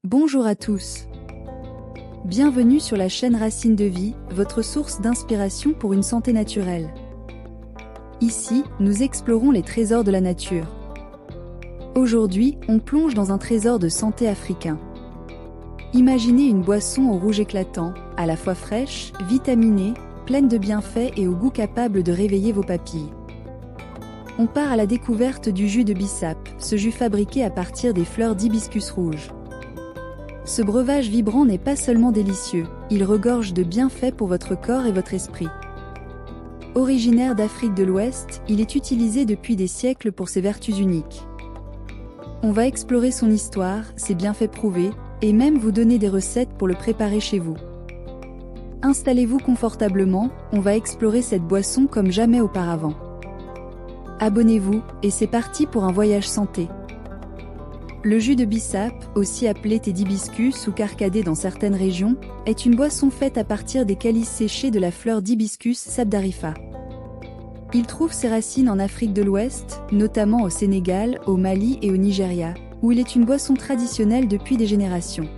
Bonjour à tous. Bienvenue sur la chaîne Racines de Vie, votre source d'inspiration pour une santé naturelle. Ici, nous explorons les trésors de la nature. Aujourd'hui, on plonge dans un trésor de santé africain. Imaginez une boisson au rouge éclatant, à la fois fraîche, vitaminée, pleine de bienfaits et au goût capable de réveiller vos papilles. On part à la découverte du jus de bissap, ce jus fabriqué à partir des fleurs d'hibiscus rouge. Ce breuvage vibrant n'est pas seulement délicieux, il regorge de bienfaits pour votre corps et votre esprit. Originaire d'Afrique de l'Ouest, il est utilisé depuis des siècles pour ses vertus uniques. On va explorer son histoire, ses bienfaits prouvés, et même vous donner des recettes pour le préparer chez vous. Installez-vous confortablement, on va explorer cette boisson comme jamais auparavant. Abonnez-vous, et c'est parti pour un voyage santé. Le jus de bissap, aussi appelé thé d'hibiscus ou carcadé dans certaines régions, est une boisson faite à partir des calices séchés de la fleur d'hibiscus sabdarifa. Il trouve ses racines en Afrique de l'Ouest, notamment au Sénégal, au Mali et au Nigeria, où il est une boisson traditionnelle depuis des générations.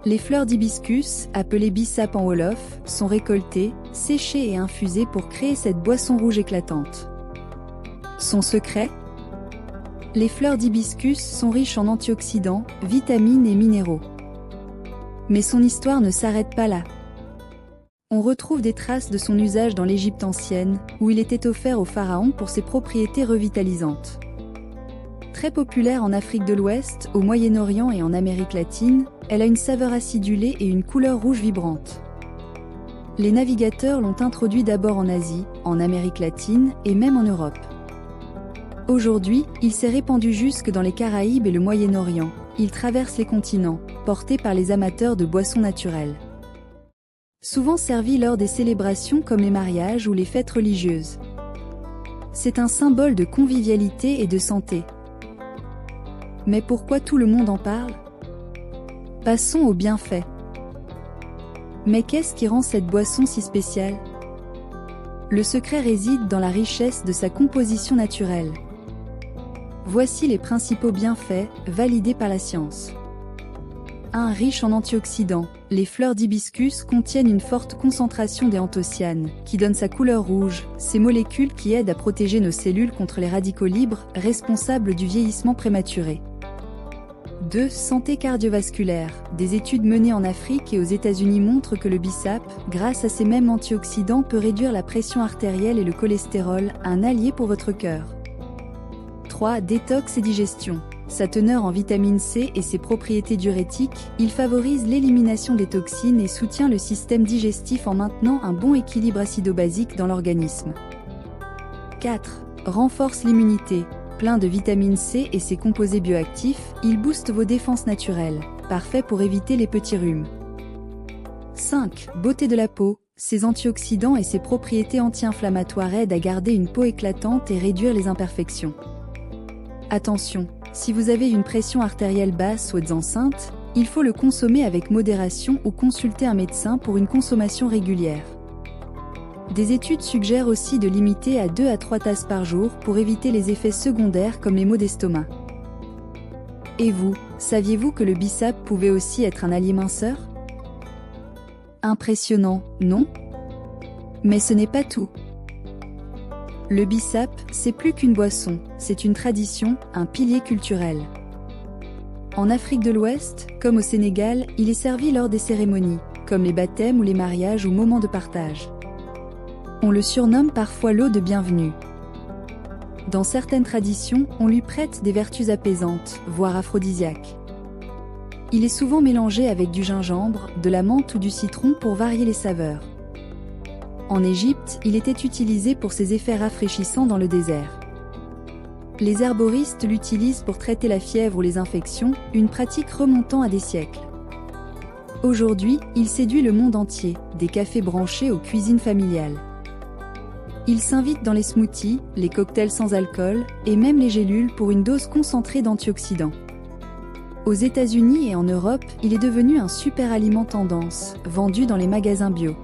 Les fleurs d'hibiscus, appelées bissap en wolof, sont récoltées, séchées et infusées pour créer cette boisson rouge éclatante. Son secret ? Les fleurs d'hibiscus sont riches en antioxydants, vitamines et minéraux. Mais son histoire ne s'arrête pas là. On retrouve des traces de son usage dans l'Égypte ancienne, où il était offert aux pharaons pour ses propriétés revitalisantes. Très populaire en Afrique de l'Ouest, au Moyen-Orient et en Amérique latine, elle a une saveur acidulée et une couleur rouge vibrante. Les navigateurs l'ont introduit d'abord en Asie, en Amérique latine et même en Europe. Aujourd'hui, il s'est répandu jusque dans les Caraïbes et le Moyen-Orient. Il traverse les continents, porté par les amateurs de boissons naturelles. Souvent servi lors des célébrations comme les mariages ou les fêtes religieuses. C'est un symbole de convivialité et de santé. Mais pourquoi tout le monde en parle ? Passons aux bienfaits. Mais qu'est-ce qui rend cette boisson si spéciale ? Le secret réside dans la richesse de sa composition naturelle. Voici les principaux bienfaits, validés par la science. 1. Riche en antioxydants, les fleurs d'hibiscus contiennent une forte concentration des anthocyanes, qui donnent sa couleur rouge, ces molécules qui aident à protéger nos cellules contre les radicaux libres, responsables du vieillissement prématuré. 2. Santé cardiovasculaire, des études menées en Afrique et aux États-Unis montrent que le bissap, grâce à ces mêmes antioxydants, peut réduire la pression artérielle et le cholestérol, un allié pour votre cœur. 3. Détox et digestion. Sa teneur en vitamine C et ses propriétés diurétiques, il favorise l'élimination des toxines et soutient le système digestif en maintenant un bon équilibre acido-basique dans l'organisme. 4. Renforce l'immunité. Plein de vitamine C et ses composés bioactifs, il booste vos défenses naturelles, parfait pour éviter les petits rhumes. 5. Beauté de la peau. Ses antioxydants et ses propriétés anti-inflammatoires aident à garder une peau éclatante et réduire les imperfections. Attention, si vous avez une pression artérielle basse ou êtes enceinte, il faut le consommer avec modération ou consulter un médecin pour une consommation régulière. Des études suggèrent aussi de limiter à 2 à 3 tasses par jour pour éviter les effets secondaires comme les maux d'estomac. Et vous, saviez-vous que le bissap pouvait aussi être un allié minceur ? Impressionnant, non ? Mais ce n'est pas tout. Le bissap, c'est plus qu'une boisson, c'est une tradition, un pilier culturel. En Afrique de l'Ouest, comme au Sénégal, il est servi lors des cérémonies, comme les baptêmes ou les mariages ou moments de partage. On le surnomme parfois l'eau de bienvenue. Dans certaines traditions, on lui prête des vertus apaisantes, voire aphrodisiaques. Il est souvent mélangé avec du gingembre, de la menthe ou du citron pour varier les saveurs. En Égypte, il était utilisé pour ses effets rafraîchissants dans le désert. Les herboristes l'utilisent pour traiter la fièvre ou les infections, une pratique remontant à des siècles. Aujourd'hui, il séduit le monde entier, des cafés branchés aux cuisines familiales. Il s'invite dans les smoothies, les cocktails sans alcool, et même les gélules pour une dose concentrée d'antioxydants. Aux États-Unis et en Europe, il est devenu un super aliment tendance, vendu dans les magasins bio.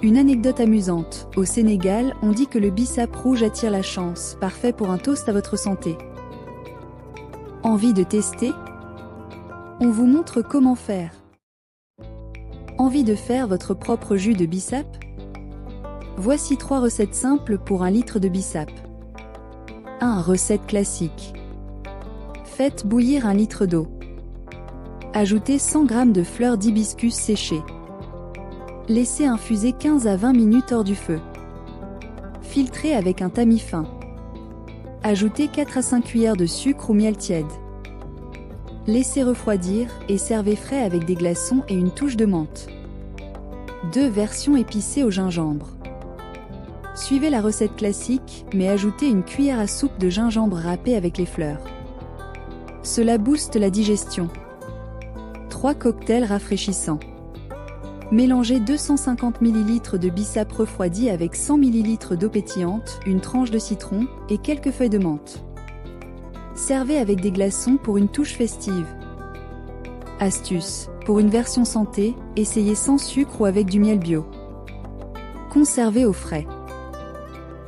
Une anecdote amusante, au Sénégal, on dit que le bissap rouge attire la chance, parfait pour un toast à votre santé. Envie de tester ? On vous montre comment faire. Envie de faire votre propre jus de bissap? Voici 3 recettes simples pour 1 litre de bissap. 1. Recette classique. Faites bouillir 1 litre d'eau. Ajoutez 100 g de fleurs d'hibiscus séchées. Laissez infuser 15 à 20 minutes hors du feu. Filtrez avec un tamis fin. Ajoutez 4 à 5 cuillères de sucre ou miel tiède. Laissez refroidir et servez frais avec des glaçons et une touche de menthe. 2. Version épicée au gingembre. Suivez la recette classique, mais ajoutez une cuillère à soupe de gingembre râpé avec les fleurs. Cela booste la digestion. 3 cocktails rafraîchissants. Mélangez 250 ml de bissap refroidi avec 100 ml d'eau pétillante, une tranche de citron et quelques feuilles de menthe. Servez avec des glaçons pour une touche festive. Astuce: pour une version santé, essayez sans sucre ou avec du miel bio. Conservez au frais.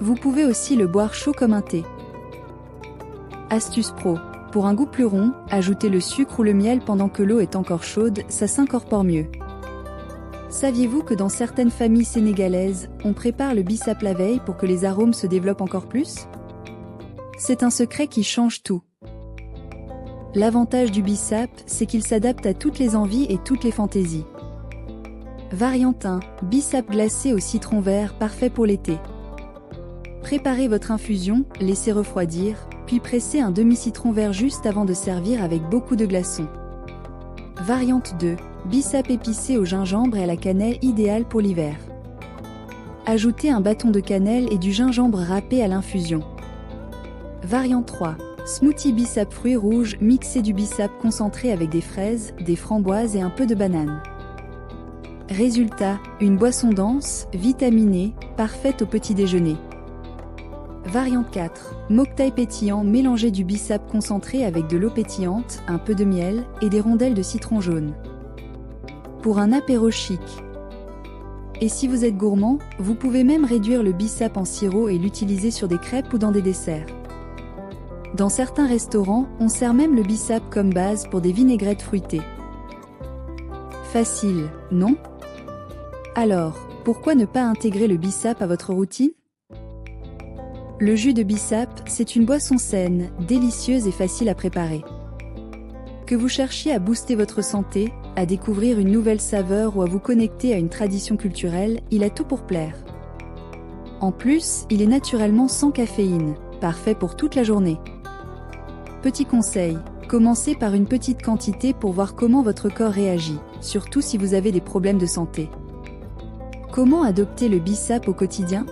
Vous pouvez aussi le boire chaud comme un thé. Astuce pro: pour un goût plus rond, ajoutez le sucre ou le miel pendant que l'eau est encore chaude, ça s'incorpore mieux. Saviez-vous que dans certaines familles sénégalaises, on prépare le bissap la veille pour que les arômes se développent encore plus? C'est un secret qui change tout. L'avantage du bissap, c'est qu'il s'adapte à toutes les envies et toutes les fantaisies. Variante 1, bissap glacé au citron vert, parfait pour l'été. Préparez votre infusion, laissez refroidir, puis pressez un demi-citron vert juste avant de servir avec beaucoup de glaçons. Variante 2, bissap épicé au gingembre et à la cannelle, idéal pour l'hiver. Ajoutez un bâton de cannelle et du gingembre râpé à l'infusion. Variante 3, smoothie bissap fruits rouges, mixez du bissap concentré avec des fraises, des framboises et un peu de banane. Résultat, une boisson dense, vitaminée, parfaite au petit déjeuner. Variante 4, mocktail pétillant, mélangez du bissap concentré avec de l'eau pétillante, un peu de miel et des rondelles de citron jaune. Pour un apéro chic. Et si vous êtes gourmand, vous pouvez même réduire le bissap en sirop et l'utiliser sur des crêpes ou dans des desserts. Dans certains restaurants, on sert même le bissap comme base pour des vinaigrettes fruitées. Facile, non? Alors, pourquoi ne pas intégrer le bissap à votre routine? Le jus de bissap, c'est une boisson saine, délicieuse et facile à préparer. Que vous cherchiez à booster votre santé, à découvrir une nouvelle saveur ou à vous connecter à une tradition culturelle, il a tout pour plaire. En plus, il est naturellement sans caféine, parfait pour toute la journée. Petit conseil, commencez par une petite quantité pour voir comment votre corps réagit, surtout si vous avez des problèmes de santé. Comment adopter le bissap au quotidien?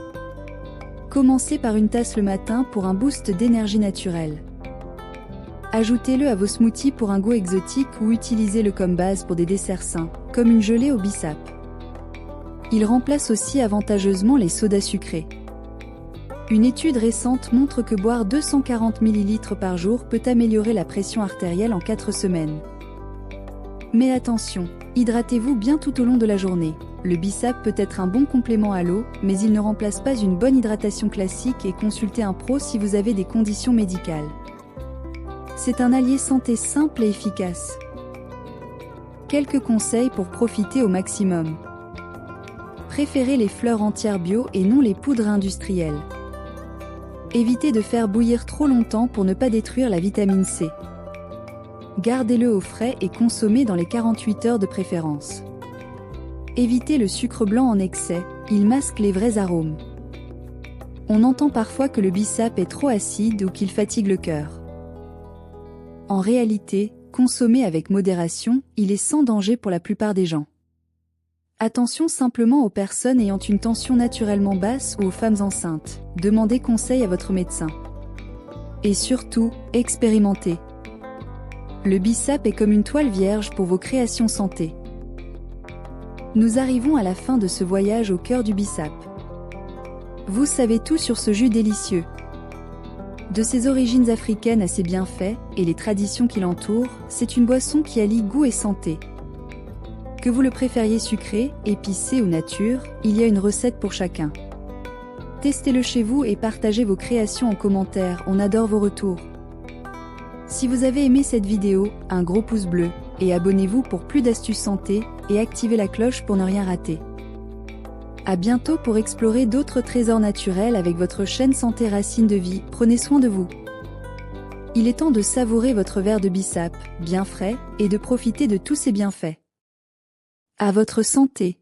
Commencez par une tasse le matin pour un boost d'énergie naturelle. Ajoutez-le à vos smoothies pour un goût exotique ou utilisez-le comme base pour des desserts sains, comme une gelée au bissap. Il remplace aussi avantageusement les sodas sucrés. Une étude récente montre que boire 240 ml par jour peut améliorer la pression artérielle en 4 semaines. Mais attention, hydratez-vous bien tout au long de la journée. Le bissap peut être un bon complément à l'eau, mais il ne remplace pas une bonne hydratation classique et consultez un pro si vous avez des conditions médicales. C'est un allié santé simple et efficace. Quelques conseils pour profiter au maximum. Préférez les fleurs entières bio et non les poudres industrielles. Évitez de faire bouillir trop longtemps pour ne pas détruire la vitamine C. Gardez-le au frais et consommez dans les 48 heures de préférence. Évitez le sucre blanc en excès, il masque les vrais arômes. On entend parfois que le bissap est trop acide ou qu'il fatigue le cœur. En réalité, consommé avec modération, il est sans danger pour la plupart des gens. Attention simplement aux personnes ayant une tension naturellement basse ou aux femmes enceintes. Demandez conseil à votre médecin. Et surtout, expérimentez. Le bissap est comme une toile vierge pour vos créations santé. Nous arrivons à la fin de ce voyage au cœur du bissap. Vous savez tout sur ce jus délicieux. De ses origines africaines à ses bienfaits et les traditions qui l'entourent, c'est une boisson qui allie goût et santé. Que vous le préfériez sucré, épicé ou nature, il y a une recette pour chacun. Testez-le chez vous et partagez vos créations en commentaire, on adore vos retours. Si vous avez aimé cette vidéo, un gros pouce bleu, et abonnez-vous pour plus d'astuces santé et activez la cloche pour ne rien rater. À bientôt pour explorer d'autres trésors naturels avec votre chaîne Santé Racine de Vie. Prenez soin de vous. Il est temps de savourer votre verre de bissap, bien frais, et de profiter de tous ses bienfaits. À votre santé!